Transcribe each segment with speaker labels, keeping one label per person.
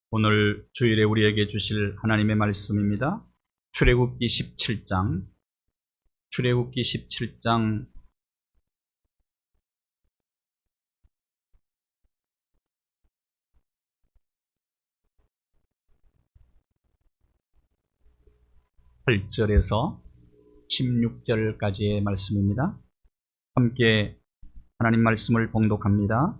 Speaker 1: 오늘 주일에 우리에게 주실 하나님의 말씀입니다. 출애굽기 17장 8절에서 16절까지의 말씀입니다. 함께 하나님 말씀을 봉독합니다.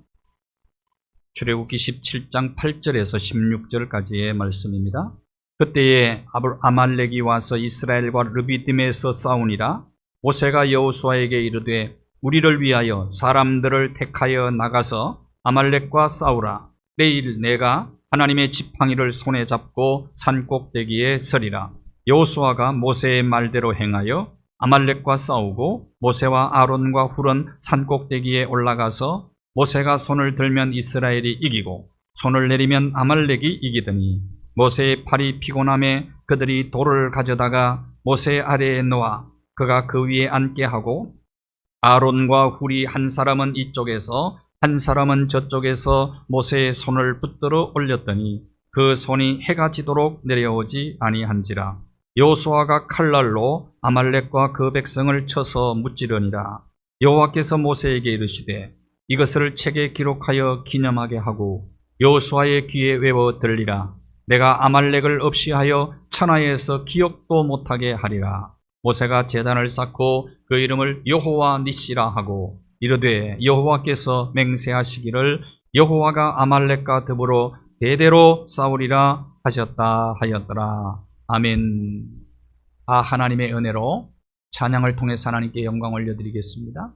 Speaker 1: 출애굽기 17장 8절에서 16절까지의 말씀입니다. 그때에 아말렉이 와서 이스라엘과 르비딤에서 싸우니라. 모세가 여호수아에게 이르되 우리를 위하여 사람들을 택하여 나가서 아말렉과 싸우라. 내일 내가 하나님의 지팡이를 손에 잡고 산 꼭대기에 서리라. 여호수아가 모세의 말대로 행하여 아말렉과 싸우고 모세와 아론과 훌은 산 꼭대기에 올라가서 모세가 손을 들면 이스라엘이 이기고 손을 내리면 아말렉이 이기더니 모세의 팔이 피곤함에 그들이 돌을 가져다가 모세 아래에 놓아 그가 그 위에 앉게 하고 아론과 훌이 한 사람은 이쪽에서 한 사람은 저쪽에서 모세의 손을 붙들어 올렸더니 그 손이 해가 지도록 내려오지 아니한지라. 여호수아가 칼날로 아말렉과 그 백성을 쳐서 무찌르니라. 여호와께서 모세에게 이르시되 이것을 책에 기록하여 기념하게 하고 여호수아의 귀에 외워 들리라. 내가 아말렉을 없이하여 천하에서 기억도 못하게 하리라. 모세가 제단을 쌓고 그 이름을 여호와 니시라 하고 이르되 여호와께서 맹세하시기를 여호와가 아말렉과 더불어 대대로 싸우리라 하셨다 하였더라. 아멘. 하나님의 은혜로 찬양을 통해서 하나님께 영광 올려드리겠습니다.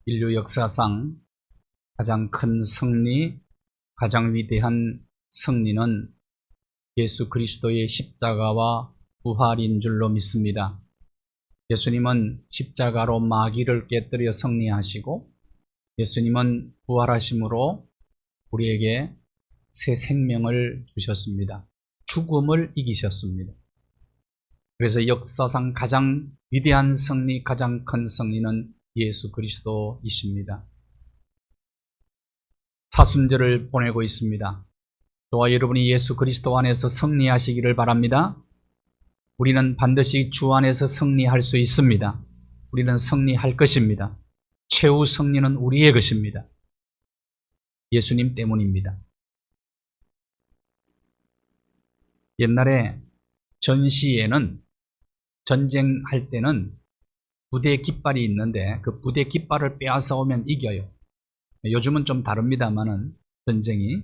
Speaker 1: 인류 역사상 가장 큰 승리, 가장 위대한 승리는 예수 그리스도의 십자가와 부활인 줄로 믿습니다. 예수님은 십자가로 마귀를 깨뜨려 승리하시고 예수님은 부활하심으로 우리에게 새 생명을 주셨습니다. 죽음을 이기셨습니다. 그래서 역사상 가장 위대한 승리, 가장 큰 승리는 예수 그리스도이십니다. 사순절을 보내고 있습니다. 저와 여러분이 예수 그리스도 안에서 승리하시기를 바랍니다. 우리는 반드시 주 안에서 승리할 수 있습니다. 우리는 승리할 것입니다. 최후 승리는 우리의 것입니다. 예수님 때문입니다. 옛날에 전시에는 전쟁할 때는 부대 깃발이 있는데 그 부대 깃발을 빼앗아 오면 이겨요. 요즘은 좀 다릅니다만은 전쟁이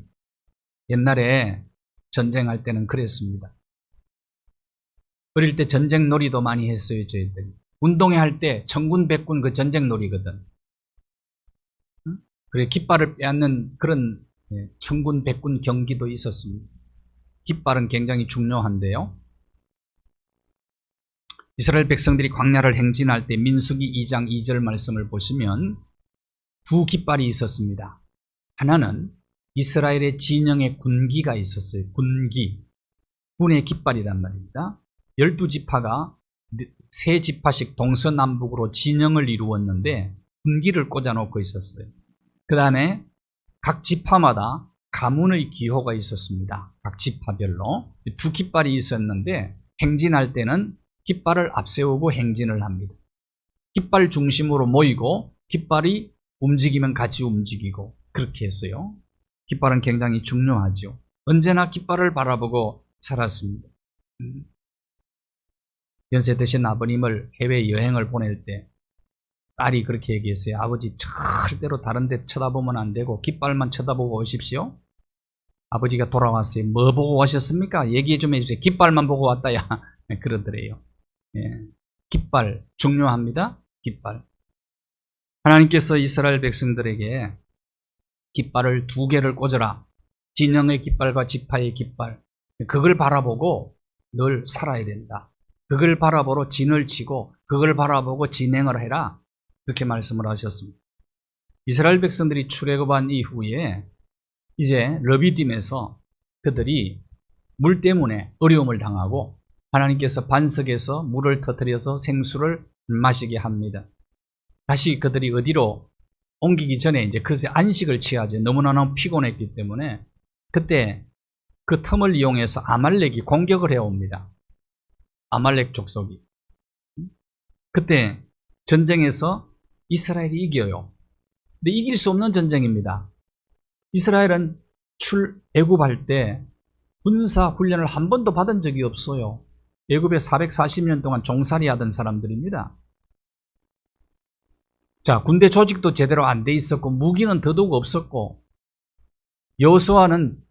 Speaker 1: 옛날에 전쟁할 때는 그랬습니다. 어릴 때 전쟁 놀이도 많이 했어요. 저희들이 운동회 할 때 천군 백군 그 전쟁 놀이거든. 그래 깃발을 빼앗는 그런 천군 백군 경기도 있었습니다. 깃발은 굉장히 중요한데요. 이스라엘 백성들이 광야를 행진할 때 민수기 2장 2절 말씀을 보시면 두 깃발이 있었습니다. 하나는 이스라엘의 진영의 군기가 있었어요. 군기, 군의 깃발이란 말입니다. 12지파가 세 지파씩 동서남북으로 진영을 이루었는데 군기를 꽂아놓고 있었어요. 그 다음에 각 지파마다 가문의 기호가 있었습니다. 각 지파별로 두 깃발이 있었는데 행진할 때는 깃발을 앞세우고 행진을 합니다. 깃발 중심으로 모이고 깃발이 움직이면 같이 움직이고 그렇게 했어요. 깃발은 굉장히 중요하죠. 언제나 깃발을 바라보고 살았습니다. 연세 드신 아버님을 해외여행을 보낼 때 딸이 그렇게 얘기했어요. 아버지 절대로 다른 데 쳐다보면 안 되고 깃발만 쳐다보고 오십시오. 아버지가 돌아왔어요. 뭐 보고 오셨습니까? 얘기 좀 해주세요. 깃발만 보고 왔다야. 그러더래요. 예. 깃발 중요합니다. 깃발. 하나님께서 이스라엘 백성들에게 깃발을 두 개를 꽂아라. 진영의 깃발과 지파의 깃발. 그걸 바라보고 늘 살아야 된다. 그걸 바라보고 진을 치고 그걸 바라보고 진행을 해라. 그렇게 말씀을 하셨습니다. 이스라엘 백성들이 출애굽한 이후에 이제 르비딤에서 그들이 물 때문에 어려움을 당하고 하나님께서 반석에서 물을 터뜨려서 생수를 마시게 합니다. 다시 그들이 어디로 옮기기 전에 이제 그새 안식을 취하죠. 너무나 피곤했기 때문에 그때 그 틈을 이용해서 아말렉이 공격을 해옵니다. 아말렉 족속이. 그때 전쟁에서 이스라엘이 이겨요. 근데 이길 수 없는 전쟁입니다. 이스라엘은 애굽할 때 군사 훈련을 한 번도 받은 적이 없어요. 애굽에 440년 동안 종살이 하던 사람들입니다. 자, 군대 조직도 제대로 안 돼 있었고 무기는 더더욱 없었고 여호수아는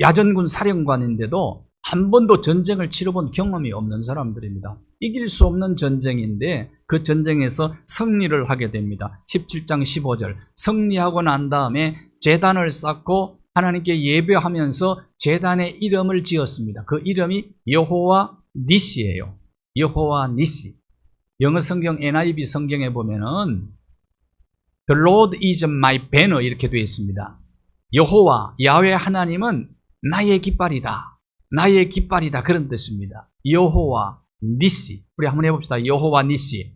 Speaker 1: 야전군 사령관인데도 한 번도 전쟁을 치러본 경험이 없는 사람들입니다. 이길 수 없는 전쟁인데 그 전쟁에서 승리를 하게 됩니다. 17장 15절 승리하고 난 다음에 제단을 쌓고 하나님께 예배하면서 제단의 이름을 지었습니다. 그 이름이 여호와 니시예요. 여호와 니시. 영어 성경 NIV 성경에 보면은 The Lord is my banner 이렇게 되어 있습니다. 여호와 야훼 하나님은 나의 깃발이다. 나의 깃발이다. 그런 뜻입니다. 여호와 니시. 우리 한번 해봅시다. 여호와 니시.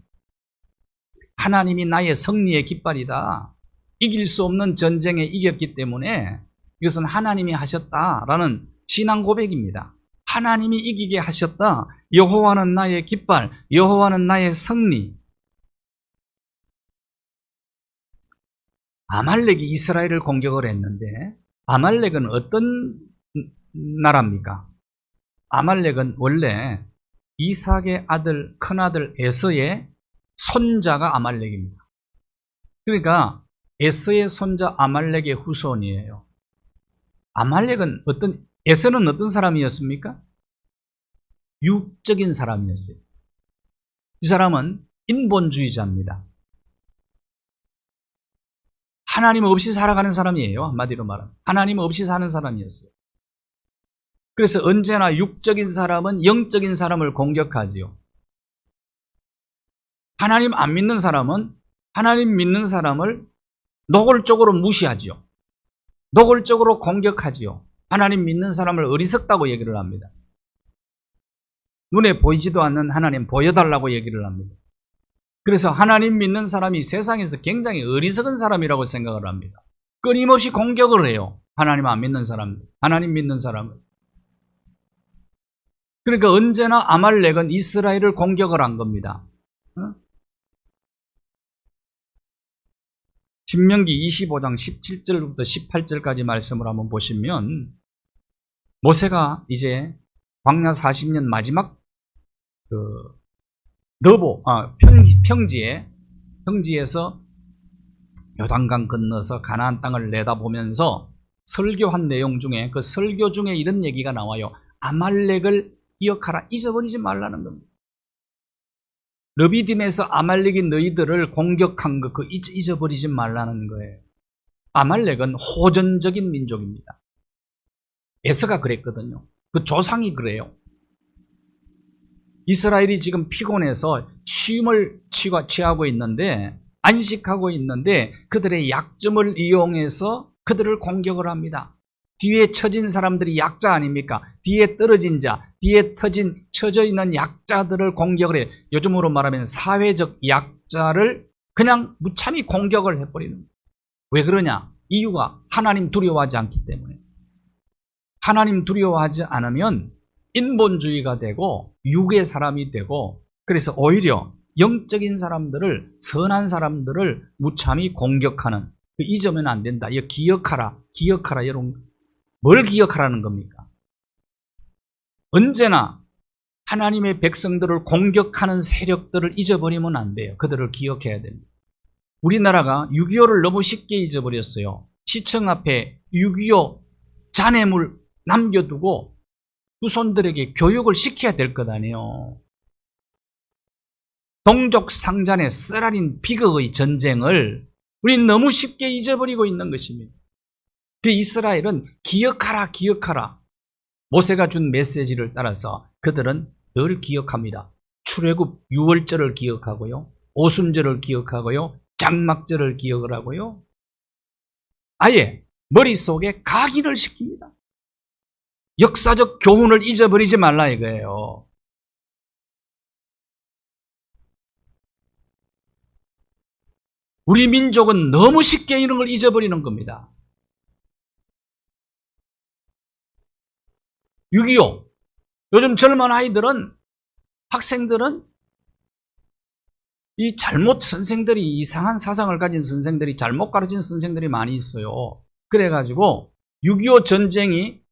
Speaker 1: 하나님이 나의 승리의 깃발이다. 이길 수 없는 전쟁에 이겼기 때문에 이것은 하나님이 하셨다라는 신앙 고백입니다. 하나님이 이기게 하셨다. 여호와는 나의 깃발, 여호와는 나의 승리. 아말렉이 이스라엘을 공격을 했는데 아말렉은 어떤 나라입니까? 아말렉은 원래 이삭의 아들, 큰아들 에서의 손자가 아말렉입니다. 그러니까 에서의 손자 아말렉의 후손이에요. 아말렉은 에서는 어떤 사람이었습니까? 육적인 사람이었어요. 이 사람은 인본주의자입니다. 하나님 없이 살아가는 사람이에요. 한마디로 말하면 하나님 없이 사는 사람이었어요. 그래서 언제나 육적인 사람은 영적인 사람을 공격하지요. 하나님 안 믿는 사람은 하나님 믿는 사람을 노골적으로 무시하지요. 노골적으로 공격하지요. 하나님 믿는 사람을 어리석다고 얘기를 합니다. 눈에 보이지도 않는 하나님 보여달라고 얘기를 합니다. 그래서 하나님 믿는 사람이 세상에서 굉장히 어리석은 사람이라고 생각을 합니다. 끊임없이 공격을 해요. 하나님 안 믿는 사람들, 하나님 믿는 사람을. 그러니까 언제나 아말렉은 이스라엘을 공격을 한 겁니다. 신명기 25장 17절부터 18절까지 말씀을 한번 보시면 모세가 이제 광야 40년 마지막 평지에서 요단강 건너서 가나안 땅을 내다보면서 설교한 내용 중에 그 설교 중에 이런 얘기가 나와요. 아말렉을 기억하라, 잊어버리지 말라는 겁니다. 르비딤에서 아말렉이 너희들을 공격한 거 그 잊어버리지 말라는 거예요. 아말렉은 호전적인 민족입니다. 에서가 그랬거든요. 그 조상이 그래요. 이스라엘이 지금 피곤해서 쉼을 취하고 있는데, 안식하고 있는데 그들의 약점을 이용해서 그들을 공격을 합니다. 뒤에 처진 사람들이 약자 아닙니까? 뒤에 떨어진 자, 뒤에 처져 있는 약자들을 공격을 해요. 요즘으로 말하면 사회적 약자를 그냥 무참히 공격을 해버리는 거예요. 왜 그러냐? 이유가 하나님 두려워하지 않기 때문에. 하나님 두려워하지 않으면 인본주의가 되고 육의 사람이 되고, 그래서 오히려 영적인 사람들을, 선한 사람들을 무참히 공격하는, 잊으면 안 된다. 이거 기억하라, 기억하라. 여러분, 뭘 기억하라는 겁니까? 언제나 하나님의 백성들을 공격하는 세력들을 잊어버리면 안 돼요. 그들을 기억해야 됩니다. 우리나라가 6.25를 너무 쉽게 잊어버렸어요. 시청 앞에 6.25 잔해물 남겨두고 후손들에게 교육을 시켜야 될 것 아니에요. 동족 상잔의 쓰라린 비극의 전쟁을 우리는 너무 쉽게 잊어버리고 있는 것입니다. 그 이스라엘은 기억하라, 기억하라. 모세가 준 메시지를 따라서 그들은 늘 기억합니다. 출애굽 6월절을 기억하고요, 오순절을 기억하고요, 장막절을 기억을 하고요. 아예 머릿속에 각인을 시킵니다. 역사적 교훈을 잊어버리지 말라 이거예요. 우리 민족은 너무 쉽게 이런 걸 잊어버리는 겁니다. 6.25 요즘 젊은 아이들은, 학생들은 이 선생들이 이상한 사상을 가진 선생들이, 잘못 가르친 선생들이 많이 있어요. 그래가지고 6.25 전쟁이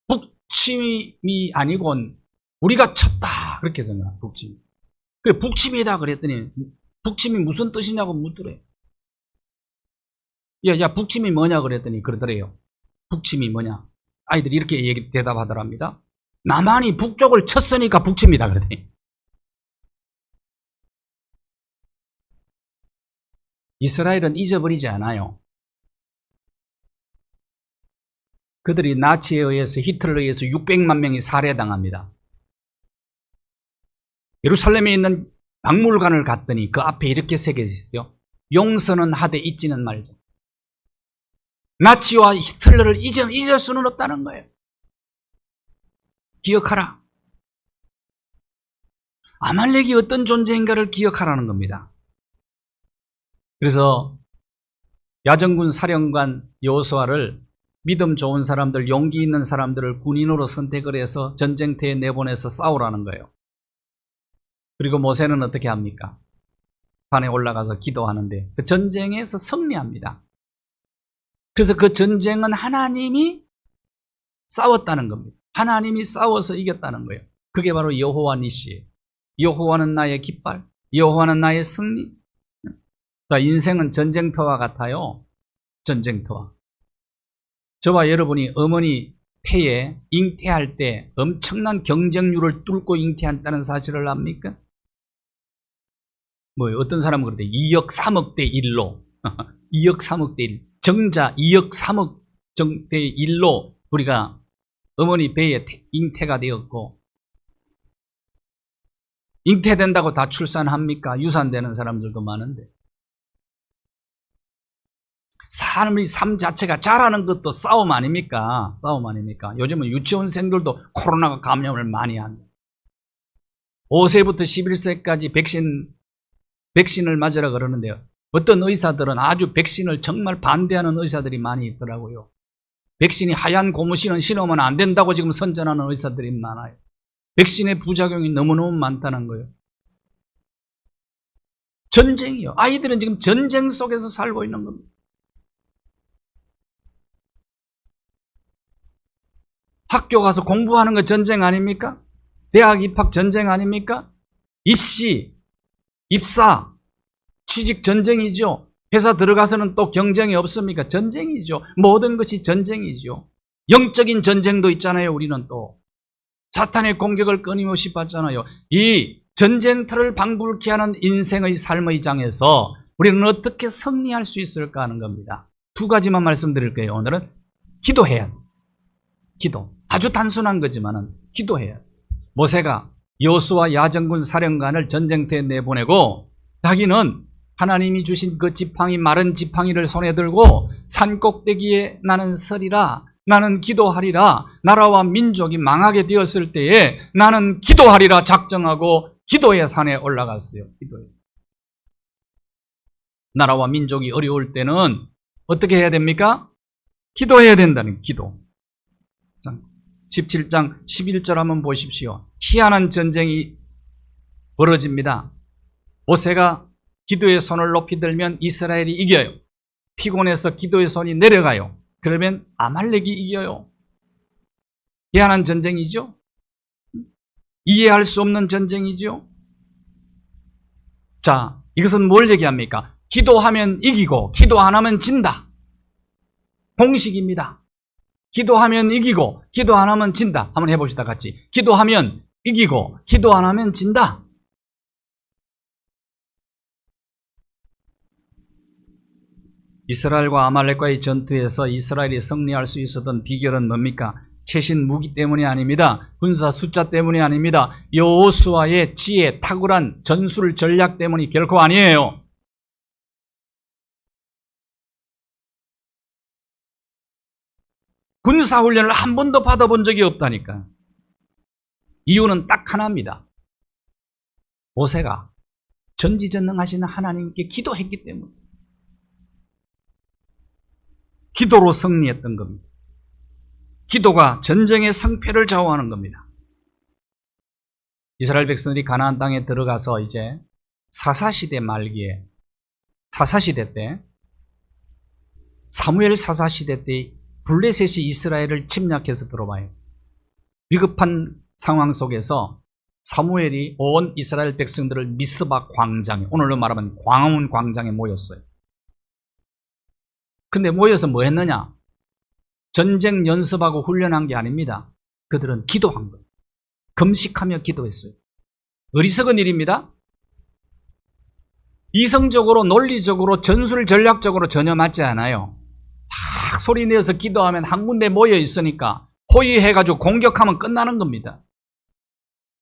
Speaker 1: 북침이 아니고 우리가 쳤다 그렇게 생각해요. 북침. 그래, 북침이다 그랬더니 북침이 무슨 뜻이냐고 묻더래요. 야, 북침이 뭐냐 그랬더니 그러더래요. 북침이 뭐냐? 아이들이 이렇게 대답하더랍니다. 남한이 북쪽을 쳤으니까 북침이다 그랬더니. 이스라엘은 잊어버리지 않아요. 그들이 나치에 의해서, 히틀러에 의해서 600만 명이 살해당합니다. 예루살렘에 있는 박물관을 갔더니 그 앞에 이렇게 새겨져 있어요. 용서는 하되 잊지는 말자. 나치와 히틀러를 잊을 수는 없다는 거예요. 기억하라. 아말렉이 어떤 존재인가를 기억하라는 겁니다. 그래서 야전군 사령관 여호수아를 믿음 좋은 사람들, 용기 있는 사람들을 군인으로 선택을 해서 전쟁터에 내보내서 싸우라는 거예요. 그리고 모세는 어떻게 합니까? 산에 올라가서 기도하는데 그 전쟁에서 승리합니다. 그래서 그 전쟁은 하나님이 싸웠다는 겁니다. 하나님이 싸워서 이겼다는 거예요. 그게 바로 여호와 니시예요. 여호와는 나의 깃발, 여호와는 나의 승리. 그러니까 인생은 전쟁터와 같아요. 전쟁터와. 저와 여러분이 어머니 폐에 잉태할 때 엄청난 경쟁률을 뚫고 잉태한다는 사실을 압니까? 뭐 어떤 사람은 그러대 2억 3억 대 1로 2억 3억 대 1. 정자 2억 3억 정도의 일로 우리가 어머니 배에 잉태가 되었고, 잉태된다고 다 출산합니까? 유산되는 사람들도 많은데. 사람의 삶 자체가 자라는 것도 싸움 아닙니까? 싸움 아닙니까? 요즘은 유치원생들도 코로나가 감염을 많이 한다. 5세부터 11세까지 백신을 맞으라 그러는데요. 어떤 의사들은 아주 백신을 정말 반대하는 의사들이 많이 있더라고요. 백신이 하얀 고무신은 신으면 안 된다고 지금 선전하는 의사들이 많아요. 백신의 부작용이 너무너무 많다는 거예요. 전쟁이요. 아이들은 지금 전쟁 속에서 살고 있는 겁니다. 학교 가서 공부하는 거 전쟁 아닙니까? 대학 입학 전쟁 아닙니까? 입시, 입사, 취직 전쟁이죠. 회사 들어가서는 또 경쟁이 없습니까? 전쟁이죠. 모든 것이 전쟁이죠. 영적인 전쟁도 있잖아요. 우리는 또 사탄의 공격을 끊임없이 받잖아요. 이 전쟁터를 방불케 하는 인생의 삶의 장에서 우리는 어떻게 승리할 수 있을까 하는 겁니다. 두 가지만 말씀드릴게요. 오늘은 기도해야 돼. 기도. 아주 단순한 거지만은 기도해야 돼. 모세가 여호수아 야전군 사령관을 전쟁터에 내보내고 자기는 하나님이 주신 그 지팡이, 마른 지팡이를 손에 들고 산 꼭대기에 나는 서리라, 나는 기도하리라, 나라와 민족이 망하게 되었을 때에 나는 기도하리라 작정하고 기도의 산에 올라갔어요. 기도에. 나라와 민족이 어려울 때는 어떻게 해야 됩니까? 기도해야 된다는 기도. 17장 11절 한번 보십시오. 희한한 전쟁이 벌어집니다. 모세가 기도의 손을 높이 들면 이스라엘이 이겨요. 피곤해서 기도의 손이 내려가요. 그러면 아말렉이 이겨요. 희한한 전쟁이죠. 이해할 수 없는 전쟁이죠. 자, 이것은 뭘 얘기합니까? 기도하면 이기고 기도 안 하면 진다. 공식입니다. 기도하면 이기고 기도 안 하면 진다. 한번 해봅시다 같이. 기도하면 이기고 기도 안 하면 진다. 이스라엘과 아말렉과의 전투에서 이스라엘이 승리할 수 있었던 비결은 뭡니까? 최신 무기 때문이 아닙니다. 군사 숫자 때문이 아닙니다. 여호수아의 지혜, 탁월한 전술 전략 때문이 결코 아니에요. 군사훈련을 한 번도 받아본 적이 없다니까. 이유는 딱 하나입니다. 모세가 전지전능하시는 하나님께 기도했기 때문에. 기도로 승리했던 겁니다. 기도가 전쟁의 승패를 좌우하는 겁니다. 이스라엘 백성들이 가나안 땅에 들어가서 이제 사사시대 말기에, 사사시대 때, 사무엘 사사시대 때 블레셋이 이스라엘을 침략해서 들어와요. 위급한 상황 속에서 사무엘이 온 이스라엘 백성들을 미스바 광장에, 오늘로 말하면 광화문 광장에 모였어요. 근데 모여서 뭐 했느냐? 전쟁 연습하고 훈련한 게 아닙니다. 그들은 기도한 거예요. 금식하며 기도했어요. 어리석은 일입니다. 이성적으로, 논리적으로, 전술 전략적으로 전혀 맞지 않아요. 막 소리 내서 기도하면 한 군데 모여 있으니까 호위해가지고 공격하면 끝나는 겁니다.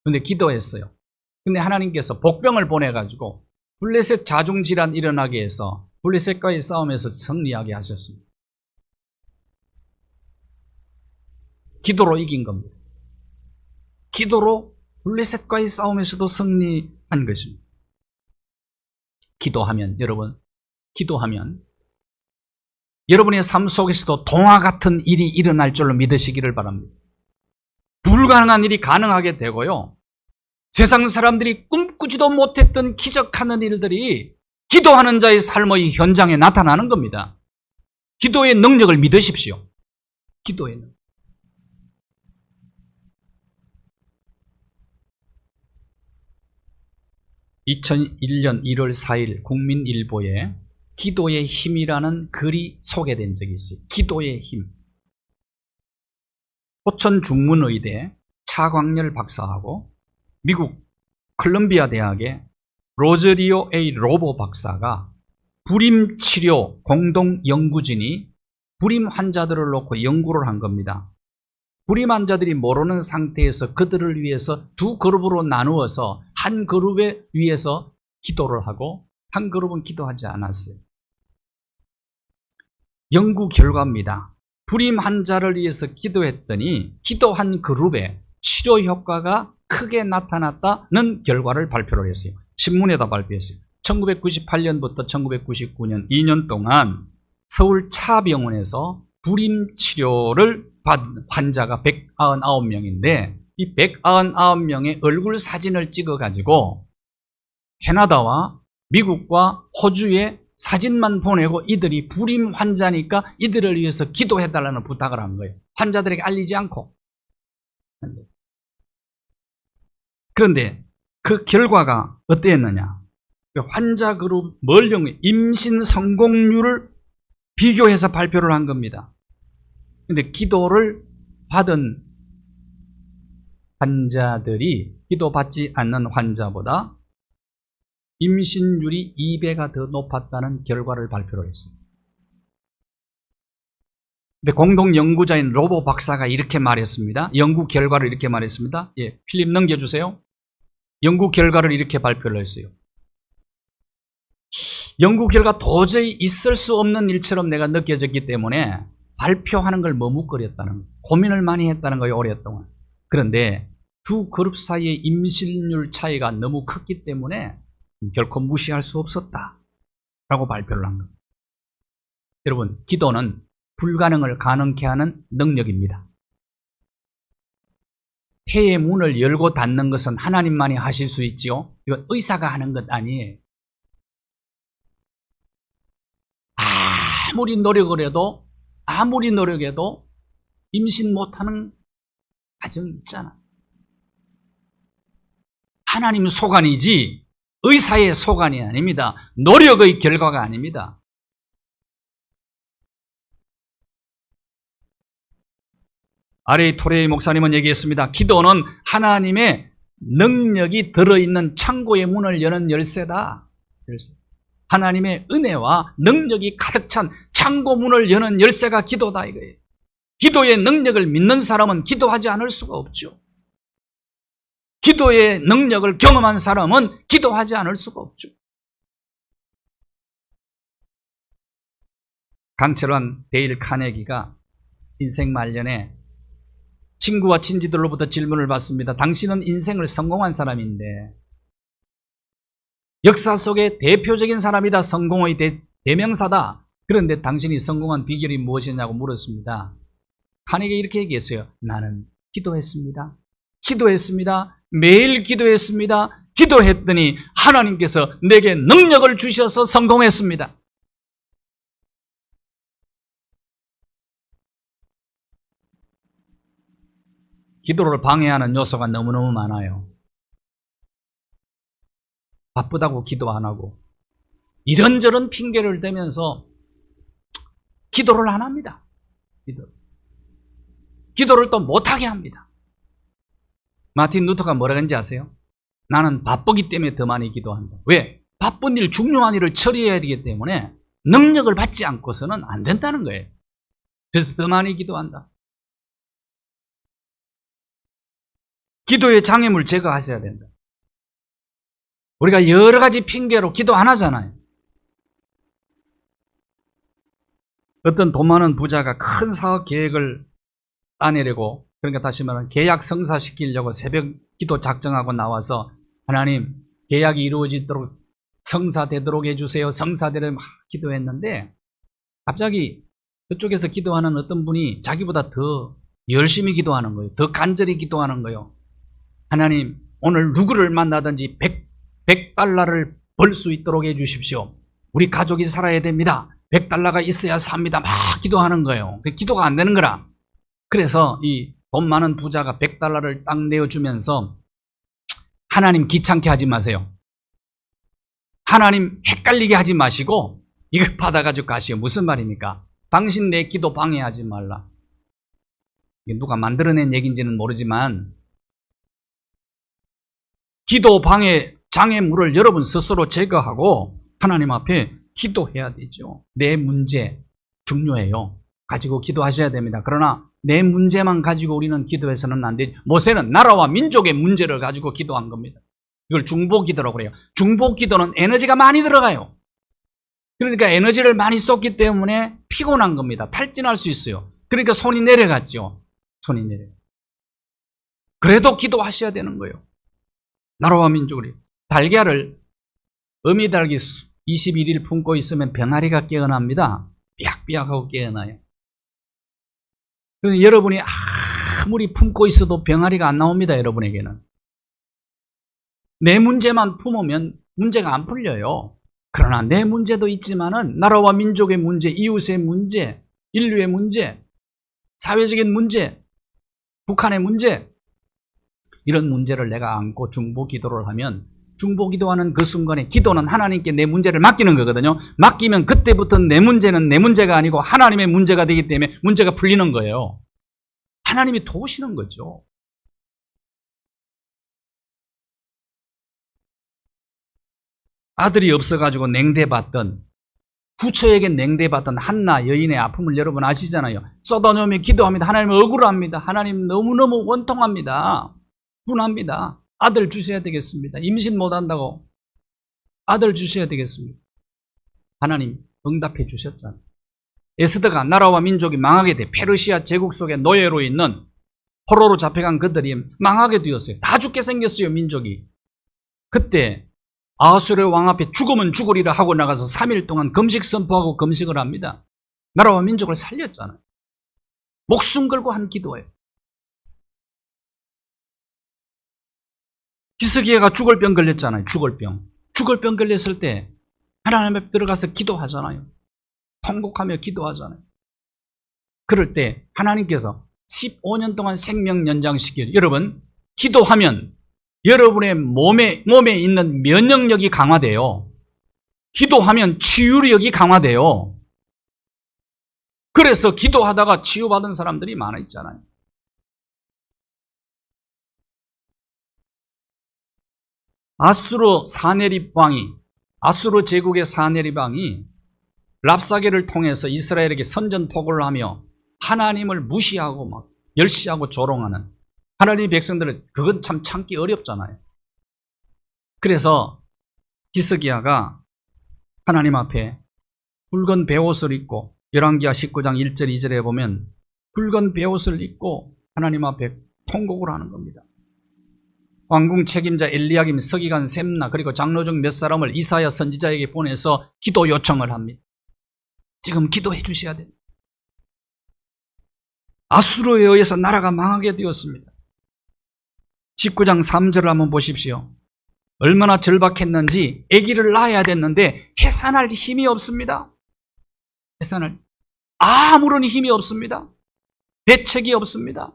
Speaker 1: 근데 기도했어요. 근데 하나님께서 복병을 보내가지고 블레셋 자중질환 일어나게 해서 블레셋과의 싸움에서 승리하게 하셨습니다. 기도로 이긴 겁니다. 기도로 블레셋과의 싸움에서도 승리한 것입니다. 기도하면, 여러분, 기도하면 여러분의 삶 속에서도 동화 같은 일이 일어날 줄로 믿으시기를 바랍니다. 불가능한 일이 가능하게 되고요. 세상 사람들이 꿈꾸지도 못했던 기적하는 일들이 기도하는 자의 삶의 현장에 나타나는 겁니다. 기도의 능력을 믿으십시오. 기도의 능력. (2001년 1월 4일) 국민일보에 기도의 힘이라는 글이 소개된 적이 있어요. 기도의 힘. 호천 중문의대 차광렬 박사하고 미국 콜롬비아 대학의 로저리오 A. 로보 박사가 불임치료 공동연구진이 불임 환자들을 놓고 연구를 한 겁니다. 불임 환자들이 모르는 상태에서 그들을 위해서 두 그룹으로 나누어서 한 그룹에 위해서 기도를 하고 한 그룹은 기도하지 않았어요. 연구 결과입니다. 불임 환자를 위해서 기도했더니 기도한 그룹에 치료 효과가 크게 나타났다는 결과를 발표를 했어요. 신문에다 발표했어요. 1998년부터 1999년 2년 동안 서울 차병원에서 불임 치료를 받은 환자가 199명인데 이 199명의 얼굴 사진을 찍어가지고 캐나다와 미국과 호주에 사진만 보내고 이들이 불임 환자니까 이들을 위해서 기도해달라는 부탁을 한 거예요. 환자들에게 알리지 않고. 그런데 그 결과가 어땠느냐? 환자 그룹 멀령 임신 성공률을 비교해서 발표를 한 겁니다. 그런데 기도를 받은 환자들이 기도받지 않는 환자보다 임신율이 2배가 더 높았다는 결과를 발표를 했습니다. 근데 공동연구자인 로보 박사가 이렇게 말했습니다. 연구 결과를 이렇게 말했습니다. 예, 필립 넘겨주세요. 연구 결과를 이렇게 발표를 했어요. 연구 결과 도저히 있을 수 없는 일처럼 내가 느껴졌기 때문에 발표하는 걸 머뭇거렸다는 거예요. 고민을 많이 했다는 거예요, 오랫동안. 그런데 두 그룹 사이의 임신율 차이가 너무 컸기 때문에 결코 무시할 수 없었다라고 발표를 한 겁니다. 여러분, 기도는 불가능을 가능케 하는 능력입니다. 폐의 문을 열고 닫는 것은 하나님만이 하실 수 있지요. 이건 의사가 하는 것 아니에요. 아무리 노력해도 임신 못하는 가정이 있잖아. 하나님 소관이지 의사의 소관이 아닙니다. 노력의 결과가 아닙니다. 아레이 토레이 목사님은 얘기했습니다. 기도는 하나님의 능력이 들어있는 창고의 문을 여는 열쇠다. 하나님의 은혜와 능력이 가득 찬 창고 문을 여는 열쇠가 기도다 이거예요. 기도의 능력을 믿는 사람은 기도하지 않을 수가 없죠. 기도의 능력을 경험한 사람은 기도하지 않을 수가 없죠. 강철환 데일 카네기가 인생 말년에 친구와 친지들로부터 질문을 받습니다. 당신은 인생을 성공한 사람인데 역사 속의 대표적인 사람이다. 성공의 대명사다. 그런데 당신이 성공한 비결이 무엇이냐고 물었습니다. 카네기 이렇게 얘기했어요. 나는 기도했습니다. 매일 기도했습니다. 기도했더니 하나님께서 내게 능력을 주셔서 성공했습니다. 기도를 방해하는 요소가 너무너무 많아요. 바쁘다고 기도 안 하고 이런저런 핑계를 대면서 기도를 안 합니다. 기도를 또 못하게 합니다. 마틴 루터가 뭐라 그런지 아세요? 나는 바쁘기 때문에 더 많이 기도한다. 왜? 바쁜 일, 중요한 일을 처리해야 되기 때문에 능력을 받지 않고서는 안 된다는 거예요. 그래서 더 많이 기도한다. 기도의 장애물 제거하셔야 된다. 우리가 여러 가지 핑계로 기도 안 하잖아요. 어떤 돈 많은 부자가 큰 사업 계획을 따내려고, 그러니까 다시 말하면 계약 성사시키려고 새벽 기도 작정하고 나와서 하나님 계약이 이루어지도록 성사되도록 해주세요. 성사되도록 막 기도했는데 갑자기 그쪽에서 기도하는 어떤 분이 자기보다 더 열심히 기도하는 거예요. 더 간절히 기도하는 거예요. 하나님 오늘 누구를 만나든지 100달러를 벌 수 있도록 해주십시오. 우리 가족이 살아야 됩니다. 100달러가 있어야 삽니다. 막 기도하는 거예요. 기도가 안 되는 거라. 그래서 이 돈 많은 부자가 100달러를 딱 내어주면서 하나님 귀찮게 하지 마세요. 하나님 헷갈리게 하지 마시고 이거 받아가지고 가시오. 무슨 말입니까? 당신 내 기도 방해하지 말라. 이게 누가 만들어낸 얘기인지는 모르지만 기도 방해 장애물을 여러분 스스로 제거하고 하나님 앞에 기도해야 되죠. 내 문제 중요해요. 가지고 기도하셔야 됩니다. 그러나 내 문제만 가지고 우리는 기도해서는 안 되죠. 모세는 나라와 민족의 문제를 가지고 기도한 겁니다. 이걸 중보기도라고 그래요. 중보기도는 에너지가 많이 들어가요. 그러니까 에너지를 많이 쏟기 때문에 피곤한 겁니다. 탈진할 수 있어요. 그러니까 손이 내려갔죠. 손이 내려. 그래도 기도하셔야 되는 거예요. 나라와 민족을. 달걀을 어미닭이 21일 품고 있으면 병아리가 깨어납니다. 삐약삐약하고 깨어나요. 그래서 여러분이 아무리 품고 있어도 병아리가 안 나옵니다. 여러분에게는. 내 문제만 품으면 문제가 안 풀려요. 그러나 내 문제도 있지만은 나라와 민족의 문제, 이웃의 문제, 인류의 문제, 사회적인 문제, 북한의 문제, 이런 문제를 내가 안고 중보기도를 하면, 중보기도하는 그 순간에 기도는 하나님께 내 문제를 맡기는 거거든요. 맡기면 그때부터 내 문제는 내 문제가 아니고 하나님의 문제가 되기 때문에 문제가 풀리는 거예요. 하나님이 도우시는 거죠. 아들이 없어가지고 냉대받던, 부처에게 냉대받던 한나 여인의 아픔을 여러분 아시잖아요. 쏟아놓으며 기도합니다. 하나님 억울합니다. 하나님 너무너무 원통합니다. 분합니다. 아들 주셔야 되겠습니다. 임신 못한다고 아들 주셔야 되겠습니다. 하나님 응답해 주셨잖아요. 에스더가 나라와 민족이 망하게 돼 페르시아 제국 속에 노예로 있는, 포로로 잡혀간 그들이 망하게 되었어요. 다 죽게 생겼어요. 민족이. 그때 아수르 왕 앞에 죽으면 죽으리라 하고 나가서 3일 동안 금식 선포하고 금식을 합니다. 나라와 민족을 살렸잖아요. 목숨 걸고 한 기도예요. 히스기야가 죽을 병 걸렸잖아요. 죽을 병 걸렸을 때 하나님 앞에 들어가서 기도하잖아요. 통곡하며 기도하잖아요. 그럴 때 하나님께서 15년 동안 생명 연장시켜요. 여러분, 기도하면 여러분의 몸에 있는 면역력이 강화돼요. 기도하면 치유력이 강화돼요. 그래서 기도하다가 치유받은 사람들이 많아 있잖아요. 아수르 제국의 사네립 왕이 랍사게를 통해서 이스라엘에게 선전포고를 하며 하나님을 무시하고 막 멸시하고 조롱하는 하나님의 백성들은, 그건 참 참기 어렵잖아요. 그래서 히스기야가 하나님 앞에 붉은 베옷을 입고, 열왕기하 19장 1절 2절에 보면 붉은 베옷을 입고 하나님 앞에 통곡을 하는 겁니다. 왕궁 책임자 엘리야김, 서기관 셈나, 그리고 장로 중 몇 사람을 이사야 선지자에게 보내서 기도 요청을 합니다. 지금 기도해 주셔야 됩니다. 아수르에 의해서 나라가 망하게 되었습니다. 19장 3절을 한번 보십시오. 얼마나 절박했는지 아기를 낳아야 됐는데 해산할 힘이 없습니다. 아무런 힘이 없습니다. 대책이 없습니다.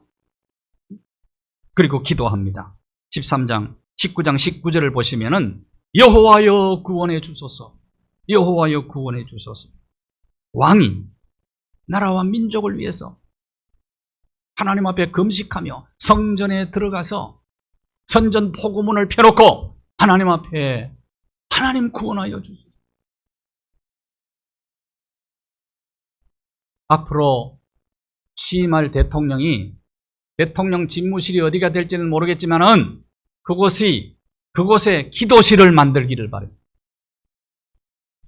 Speaker 1: 그리고 기도합니다. 19장 19절을 보시면은 여호와여 구원해 주소서, 여호와여 구원해 주소서. 왕이 나라와 민족을 위해서 하나님 앞에 금식하며 성전에 들어가서 선전 포고문을 펴놓고 하나님 앞에 하나님 구원하여 주소서. 앞으로 취임할 대통령 집무실이 어디가 될지는 모르겠지만은 그곳에 기도실을 만들기를 바랍니다.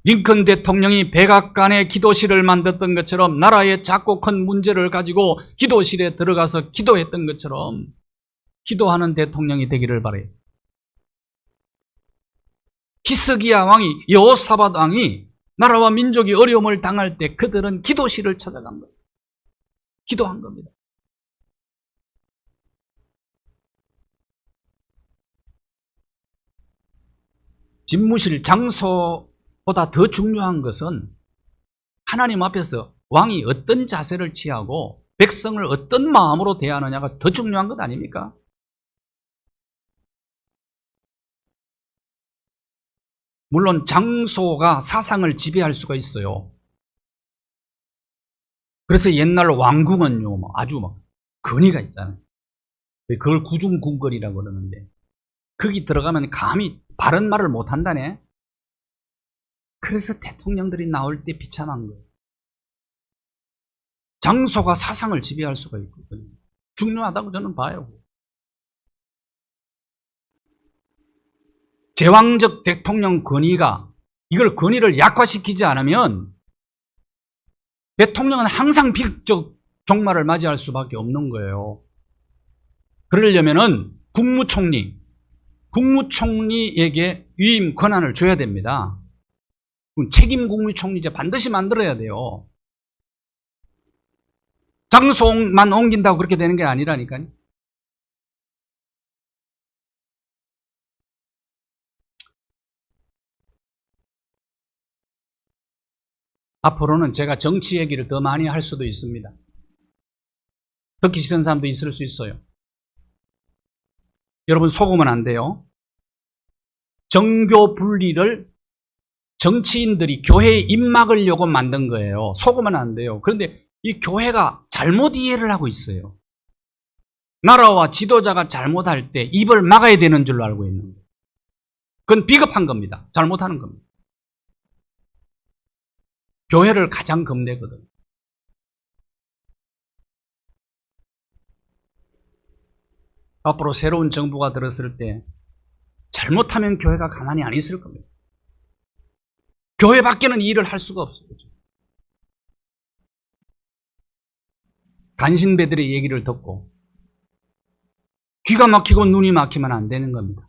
Speaker 1: 링컨 대통령이 백악관에 기도실을 만들었던 것처럼 나라의 작고 큰 문제를 가지고 기도실에 들어가서 기도했던 것처럼 기도하는 대통령이 되기를 바라요. 히스기야 왕이, 여호사밧 왕이 나라와 민족이 어려움을 당할 때 그들은 기도실을 찾아간 거예요. 기도한 겁니다. 집무실 장소보다 더 중요한 것은 하나님 앞에서 왕이 어떤 자세를 취하고 백성을 어떤 마음으로 대하느냐가 더 중요한 것 아닙니까? 물론 장소가 사상을 지배할 수가 있어요. 그래서 옛날 왕궁은요, 아주 건의가 있잖아요. 그걸 구중궁궐이라고 그러는데, 거기 들어가면 감히 바른 말을 못 한다네. 그래서 대통령들이 나올 때 비참한 거예요. 장소가 사상을 지배할 수가 있거든요. 중요하다고 저는 봐요. 제왕적 대통령 권위가 이걸 권위를 약화시키지 않으면 대통령은 항상 비극적 종말을 맞이할 수밖에 없는 거예요. 그러려면은 국무총리에게 위임 권한을 줘야 됩니다. 책임 국무총리제 반드시 만들어야 돼요. 장소만 옮긴다고 그렇게 되는 게 아니라니까요. 앞으로는 제가 정치 얘기를 더 많이 할 수도 있습니다. 듣기 싫은 사람도 있을 수 있어요. 여러분 속으면 안 돼요. 정교 분리를 정치인들이 교회에 입막으려고 만든 거예요. 속으면 안 돼요. 그런데 이 교회가 잘못 이해를 하고 있어요. 나라와 지도자가 잘못할 때 입을 막아야 되는 줄로 알고 있는 거예요. 그건 비겁한 겁니다. 잘못하는 겁니다. 교회를 가장 겁내거든요. 앞으로 새로운 정부가 들었을 때 잘못하면 교회가 가만히 안 있을 겁니다. 교회 밖에는 일을 할 수가 없어요. 간신배들의 얘기를 듣고 귀가 막히고 눈이 막히면 안 되는 겁니다.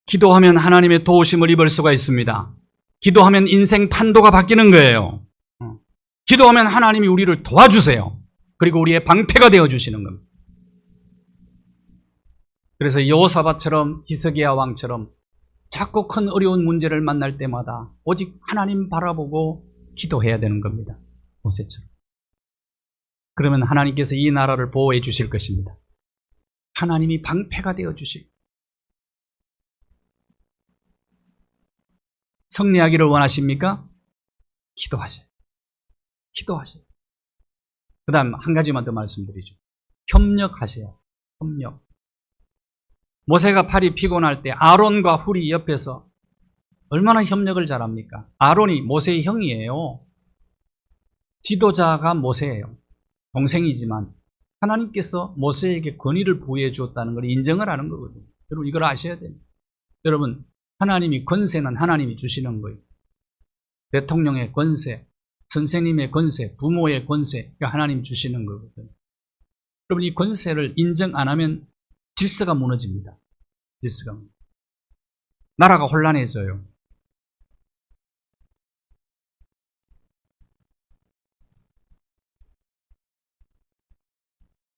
Speaker 1: 기도하면 하나님의 도우심을 입을 수가 있습니다. 기도하면 인생 판도가 바뀌는 거예요. 기도하면 하나님이 우리를 도와주세요. 그리고 우리의 방패가 되어주시는 겁니다. 그래서 여호사밧처럼 히스기야 왕처럼 자꾸 큰 어려운 문제를 만날 때마다 오직 하나님 바라보고 기도해야 되는 겁니다. 모세처럼. 그러면 하나님께서 이 나라를 보호해 주실 것입니다. 하나님이 방패가 되어 주실. 승리하기를 원하십니까? 기도하세요. 기도하세요. 그 다음 한 가지만 더 말씀드리죠. 협력하세요. 협력. 모세가 팔이 피곤할 때 아론과 훌이 옆에서 얼마나 협력을 잘합니까? 아론이 모세의 형이에요. 지도자가 모세예요. 동생이지만 하나님께서 모세에게 권위를 부여해 주었다는 걸 인정을 하는 거거든요. 여러분 이걸 아셔야 됩니다. 여러분 하나님이 권세는 하나님이 주시는 거예요. 대통령의 권세, 선생님의 권세, 부모의 권세가 하나님 주시는 거거든요. 여러분 이 권세를 인정 안 하면 질서가 무너집니다. 질서가. 나라가 혼란해져요.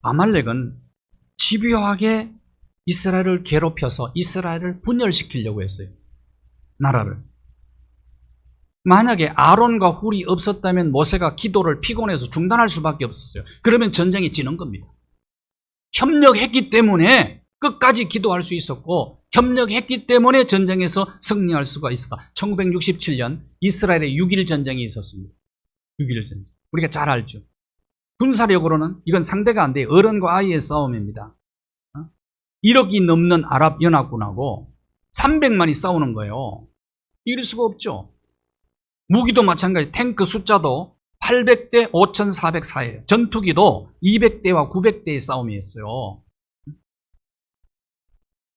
Speaker 1: 아말렉은 집요하게 이스라엘을 괴롭혀서 이스라엘을 분열시키려고 했어요. 나라를. 만약에 아론과 훌이 없었다면 모세가 기도를 피곤해서 중단할 수밖에 없었어요. 그러면 전쟁이 지는 겁니다. 협력했기 때문에 끝까지 기도할 수 있었고 협력했기 때문에 전쟁에서 승리할 수가 있었다. 1967년 이스라엘의 6.1 전쟁이 있었습니다. 6.1 전쟁. 우리가 잘 알죠. 군사력으로는 이건 상대가 안 돼요. 어른과 아이의 싸움입니다. 1억이 넘는 아랍연합군하고 300만이 싸우는 거예요. 이길 수가 없죠. 무기도 마찬가지. 탱크 숫자도 800대 5,404예요. 전투기도 200대와 900대의 싸움이었어요.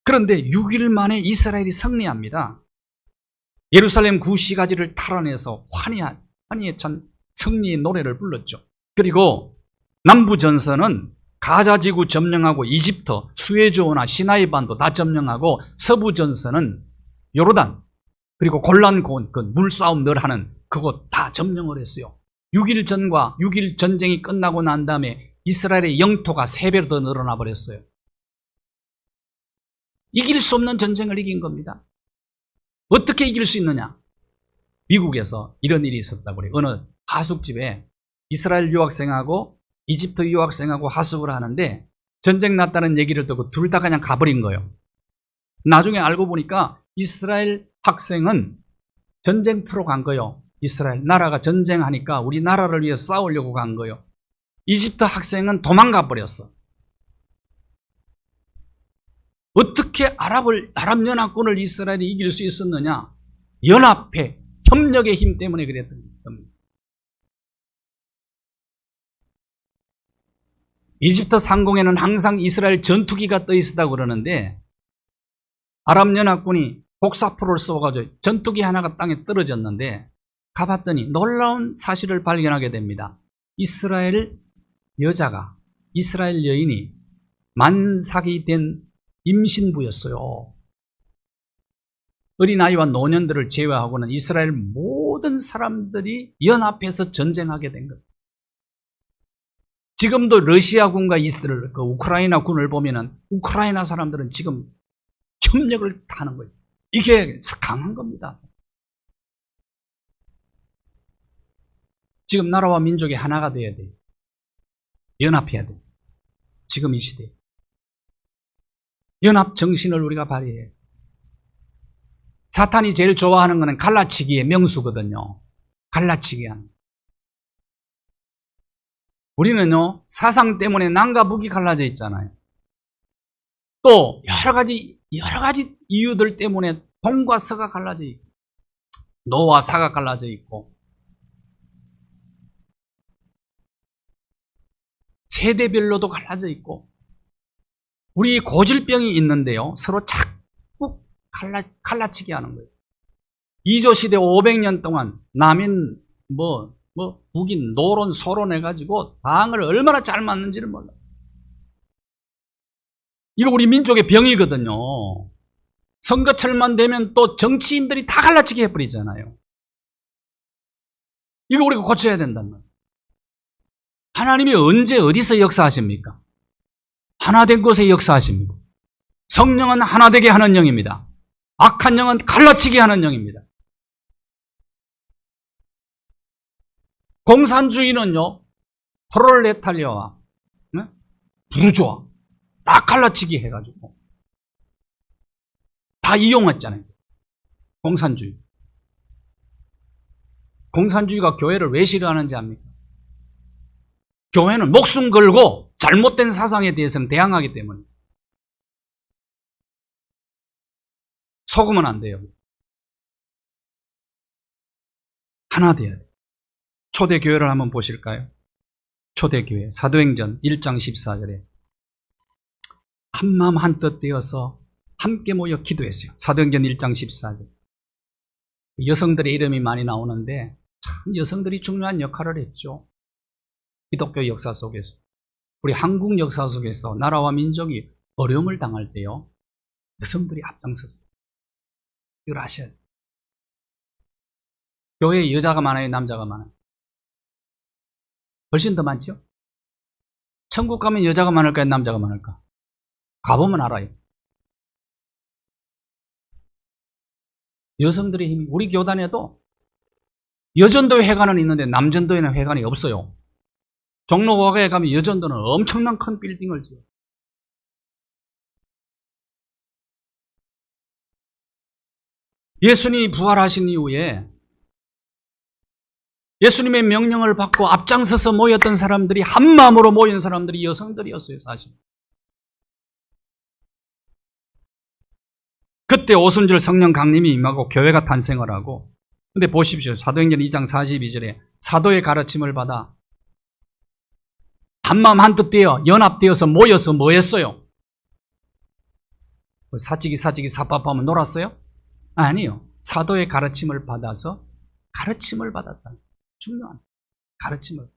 Speaker 1: 그런데 6일 만에 이스라엘이 승리합니다. 예루살렘 구시가지를 탈환해서 환희에 찬 승리의 노래를 불렀죠. 그리고 남부 전선은 가자지구 점령하고 이집트, 수에즈호나 시나이 반도 다 점령하고 서부 전선은 요르단 그리고 골란고원 그 물싸움 늘 하는 그곳 다 점령을 했어요. 6.1 전과 6.1 전쟁이 끝나고 난 다음에 이스라엘의 영토가 3배로 더 늘어나 버렸어요. 이길 수 없는 전쟁을 이긴 겁니다. 어떻게 이길 수 있느냐? 미국에서 이런 일이 있었다고 그래요. 어느 하숙집에 이스라엘 유학생하고 이집트 유학생하고 하숙을 하는데 전쟁 났다는 얘기를 듣고 둘 다 그냥 가버린 거예요. 나중에 알고 보니까 이스라엘 학생은 전쟁터로 간 거예요. 이스라엘 나라가 전쟁하니까 우리 나라를 위해 싸우려고 간 거예요. 이집트 학생은 도망가 버렸어. 어떻게 아랍연합군을 이스라엘이 이길 수 있었느냐? 연합회, 협력의 힘 때문에 그랬던 겁니다. 이집트 상공에는 항상 이스라엘 전투기가 떠 있었다고 그러는데 아랍연합군이 곡사포를 쏘가지고 전투기 하나가 땅에 떨어졌는데 가봤더니 놀라운 사실을 발견하게 됩니다. 이스라엘 여자가, 이스라엘 여인이 만삭이 된 임신부였어요. 어린아이와 노년들을 제외하고는 이스라엘 모든 사람들이 연합해서 전쟁하게 된 겁니다. 지금도 러시아군과 이스라엘, 우크라이나 군을 보면은 우크라이나 사람들은 지금 협력을 하는 거예요. 이게 강한 겁니다. 지금 나라와 민족이 하나가 돼야 돼요. 연합해야 돼요. 지금 이 시대에. 연합 정신을 우리가 발휘해요. 사탄이 제일 좋아하는 것은 갈라치기의 명수거든요. 갈라치기 하는. 우리는요, 사상 때문에 남과 북이 갈라져 있잖아요. 또, 여러 가지 이유들 때문에 동과 서가 갈라져 있고, 노와 사가 갈라져 있고, 세대별로도 갈라져 있고, 우리 고질병이 있는데요, 서로 자꾸 갈라치기 하는 거예요. 이조시대 500년 동안 남인, 북인, 노론, 소론 해가지고 당을 얼마나 잘 맞는지를 몰라요. 이거 우리 민족의 병이거든요. 선거철만 되면 또 정치인들이 다 갈라치기 해버리잖아요. 이거 우리가 고쳐야 된단 말이에요. 하나님이 언제 어디서 역사하십니까? 하나된 곳에 역사하십니다. 성령은 하나되게 하는 영입니다. 악한 영은 갈라치게 하는 영입니다. 공산주의는요, 프롤레타리아와 부르주아 다 갈라치기 해가지고 다 이용했잖아요. 공산주의. 공산주의가 교회를 왜 싫어하는지 압니까? 교회는 목숨 걸고 잘못된 사상에 대해서는 대항하기 때문에. 속으면 안 돼요. 하나 돼야 돼요. 초대교회를 한번 보실까요? 초대교회 사도행전 1장 14절에 한마음 한뜻 되어서 함께 모여 기도했어요. 사도행전 1장 14절. 여성들의 이름이 많이 나오는데 참 여성들이 중요한 역할을 했죠. 기독교 역사 속에서. 우리 한국 역사 속에서 나라와 민족이 어려움을 당할 때요, 여성들이 앞장섰어요. 이걸 아셔야 돼요. 교회에 여자가 많아요, 남자가 많아요? 훨씬 더 많죠? 천국 가면 여자가 많을까요, 남자가 많을까? 가보면 알아요. 여성들의 힘이, 우리 교단에도 여전도회 회관은 있는데 남전도회는 회관이 없어요. 종로과거에 가면 여전도는 엄청난 큰 빌딩을 지어요. 예수님이 부활하신 이후에 예수님의 명령을 받고 앞장서서 모였던 사람들이, 한마음으로 모인 사람들이 여성들이었어요, 사실. 그때 오순절 성령 강림이 임하고 교회가 탄생을 하고, 근데 보십시오. 사도행전 2장 42절에 사도의 가르침을 받아 한마음 한뜻 되어 연합되어서 모여서 뭐 했어요? 사치기 삽밥하면 놀았어요? 아니요. 사도의 가르침을 받아서 가르침을 받았다. 중요한 가르침을.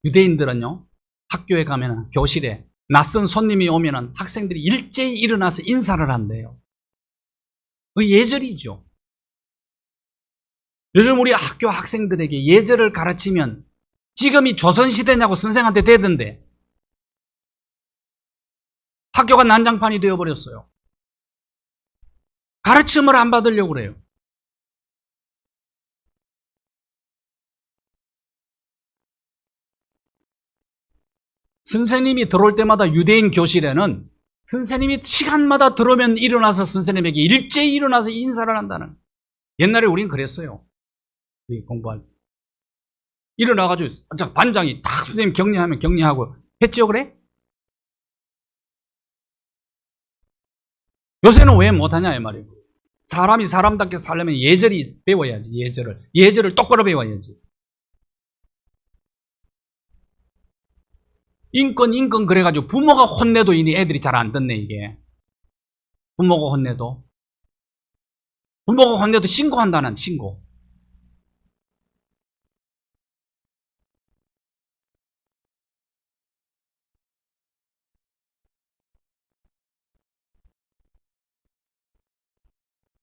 Speaker 1: 유대인들은요, 학교에 가면 교실에 낯선 손님이 오면 학생들이 일제히 일어나서 인사를 한대요. 그 예절이죠. 요즘 우리 학교 학생들에게 예절을 가르치면 지금이 조선시대냐고 선생한테 대던데 학교가 난장판이 되어버렸어요. 가르침을 안 받으려고 그래요. 선생님이 들어올 때마다 유대인 교실에는 선생님이 시간마다 들어오면 일어나서 선생님에게 일제히 일어나서 인사를 한다는. 옛날에 우린 그랬어요. 공부할 때. 일어나가지고 반장이 딱 선생님 격려하면 격려하고 했죠, 그래? 요새는 왜 못하냐 이 말이에요. 사람이 사람답게 살려면 예절이 배워야지. 예절을 똑바로 배워야지. 인권 그래가지고 부모가 혼내도 이니 애들이 잘 안 듣네 이게. 부모가 혼내도 신고한다는 신고.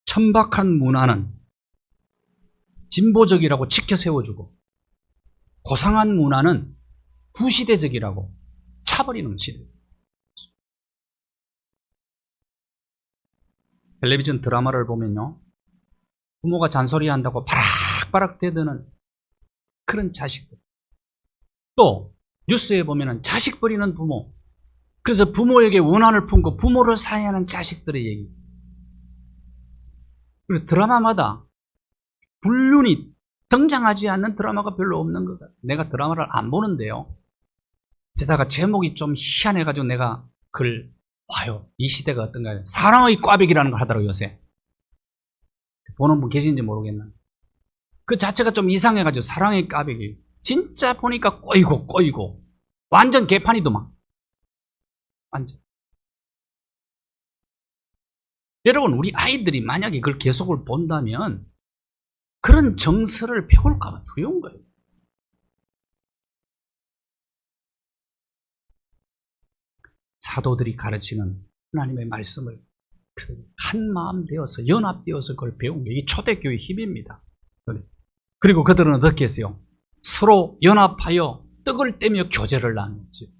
Speaker 1: 천박한 문화는 진보적이라고 치켜 세워주고, 고상한 문화는 구시대적이라고 차버리는 시대. 텔레비전 드라마를 보면요, 부모가 잔소리한다고 바락바락 대드는 그런 자식들. 또 뉴스에 보면은 자식 버리는 부모. 그래서 부모에게 원한을 품고 부모를 사해하는 자식들의 얘기. 그래서 드라마마다 불륜이 등장하지 않는 드라마가 별로 없는 것 같아요. 내가 드라마를 안 보는데요. 게다가 제목이 좀 희한해가지고 내가 그걸 봐요. 이 시대가 어떤가요? 사랑의 꽈배기라는 걸 하더라고요, 요새. 보는 분 계신지 모르겠나. 그 자체가 좀 이상해가지고 사랑의 꽈배기. 진짜 보니까 꼬이고 완전 개판이더만. 완전. 여러분, 우리 아이들이 만약에 그걸 계속을 본다면 그런 정서를 배울까봐 두려운 거예요. 사도들이 가르치는 하나님의 말씀을 한 마음 되어서 연합되어서 그걸 배운 게 이게 초대교회의 힘입니다. 그리고 그들은 어떻게 했어요? 서로 연합하여 떡을 떼며 교제를 나눴어요.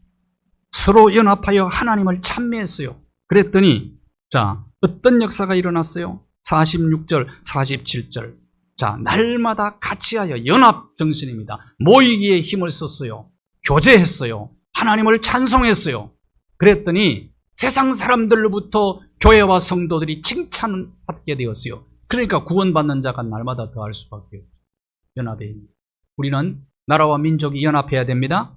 Speaker 1: 서로 연합하여 하나님을 찬미했어요. 그랬더니 자, 어떤 역사가 일어났어요? 46절, 47절. 자, 날마다 같이하여 연합 정신입니다. 모이기에 힘을 썼어요. 교제했어요. 하나님을 찬송했어요. 그랬더니 세상 사람들로부터 교회와 성도들이 칭찬받게 되었어요. 그러니까 구원받는 자가 날마다 더할 수밖에 없어요. 연합해. 우리는 나라와 민족이 연합해야 됩니다.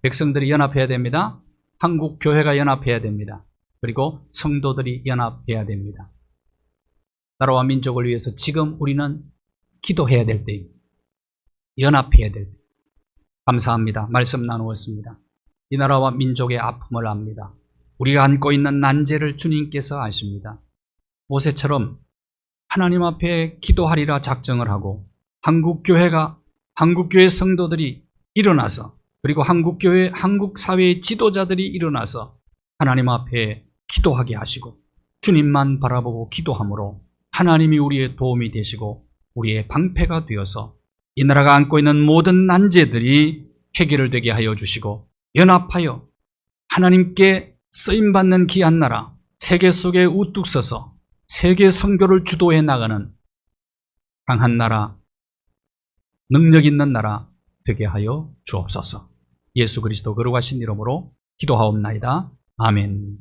Speaker 1: 백성들이 연합해야 됩니다. 한국 교회가 연합해야 됩니다. 그리고 성도들이 연합해야 됩니다. 나라와 민족을 위해서 지금 우리는 기도해야 될 때입니다. 연합해야 될 때. 감사합니다. 말씀 나누었습니다. 이 나라와 민족의 아픔을 압니다. 우리가 안고 있는 난제를 주님께서 아십니다. 모세처럼 하나님 앞에 기도하리라 작정을 하고 한국교회 성도들이 일어나서, 그리고 한국교회, 한국 사회의 지도자들이 일어나서 하나님 앞에 기도하게 하시고 주님만 바라보고 기도함으로 하나님이 우리의 도움이 되시고 우리의 방패가 되어서 이 나라가 안고 있는 모든 난제들이 해결되게 하여 주시고 연합하여 하나님께 쓰임받는 귀한 나라, 세계 속에 우뚝 서서 세계 선교를 주도해 나가는 강한 나라, 능력 있는 나라 되게 하여 주옵소서. 예수 그리스도 거룩하신 이름으로 기도하옵나이다. 아멘.